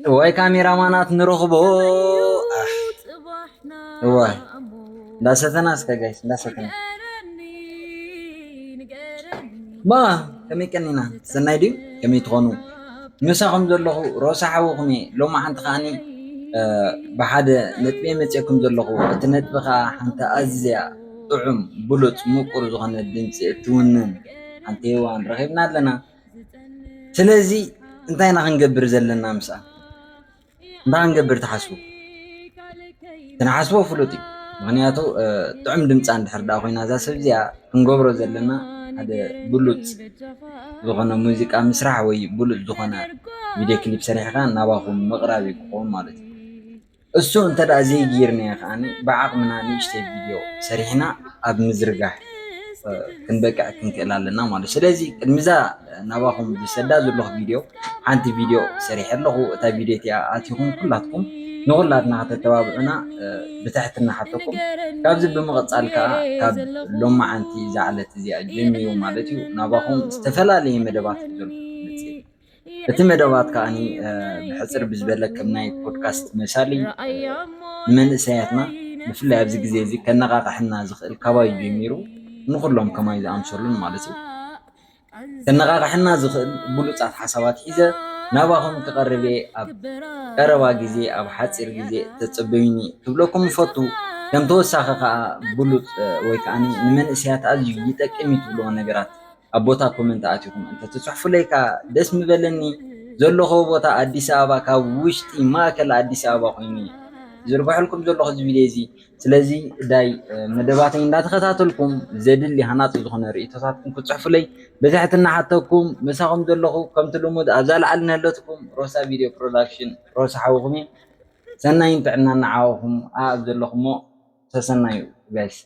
واي كاميرا مانات نرخبو واي لا ستناس كجايس لا ستنا ما كمي كنينا سنايدي كمي تغنو مساهم زلخو روسا حوخمي لو ما حنت خاني بحد نتبي متيكم زلخو تنتبخا حنت أزيا طعم بلوت مقر زغن الدمس تونن حنت يوان رغبنا لنا سلازي انتينا هنقبر زلنا مسا انت هنقبر تحسبو تنحسبو فلوتي مغنياتو طعم دمس عند حردا خوينا ذا سبزيا هنقبرو زلنا هذا بلوت زغن موسيقى مسرح وي بلوت زغن فيديو كليب سريحة ناباهم مغربي قوم مالتي እሱ እንተዳ ዘይጌርና ያኻኒ ብዓቕምና ንእሽተይ ቪድዮ ሰሪሕና ኣብ ምዝርጋሕ ክንበቅዕ ክንክእል ኣለና ማለት ስለዚ ቅድሚዛ ናባኹም ዝሰዳ ዘለኹ ቪድዮ ሓንቲ ቪድዮ ሰሪሕ ኣለኹ እታ ቪድዮ እቲኣ ኣትኹም ኩላትኩም ንኹላትና ከተተባብዑና ብትሕትና ሓተኩም ካብዚ ብምቕፃል ከዓ ካብ ሎማዓንቲ ዛዕለት እዚኣ ጀሚሩ ማለት እዩ ናባኹም ዝተፈላለየ መደባት ዘሎ እቲ መደባት ከዓኒ ብሕፅር ብዝበለ ከም ናይ ፖድካስት መሳሊ ንመንእሰያትና ብፍላይ ኣብዚ ግዜ እዚ ከነቃቅሐና ዝኽእል ካባይ ጀሚሩ ንኩሎም ከማይ ዝኣምሰሉን ማለት እዩ ከነቃቅሐና ዝኽእል ብሉፃት ሓሳባት ሒዘ ናባኹም ክቐርብ ኣብ ቀረባ ግዜ ኣብ ሓፂር ግዜ ተፀበዩኒ ክብለኩም ይፈቱ ከም ተወሳኺ ከዓ ብሉፅ ወይ ከዓኒ ንመንእሰያት ኣዝዩ ይጠቅም ትብልዎ ነገራት ኣብ ቦታ ኮመንት ኣትኹም እንተትፅሕፉለይ ከዓ ደስ ምበለኒ ዘለኹ ቦታ ኣዲስ ኣበባ ካብ ውሽጢ ማእከል ኣዲስ ኣበባ ኮይኑ ዝርግሐልኩም ዘለኹ እዚ ቪድዮ እዚ ስለዚ ዳይ መደባተይ እንዳተኸታተልኩም ዘድሊ ሃናፂ ዝኾነ ርእቶታትኩም ክፅሕፉለይ ብትሕትና ሓተኩም ምሳኹም ዘለኹ ከምቲ ልሙድ ኣብዛ ላዕሊ ነለትኩም ሮሳ ቪድዮ ፕሮዳክሽን ሮሳ ሓዊኹም ሰናይን ጥዕና ንዓኹም ኣብ ዘለኹሞ ተሰናዩ ጋይስ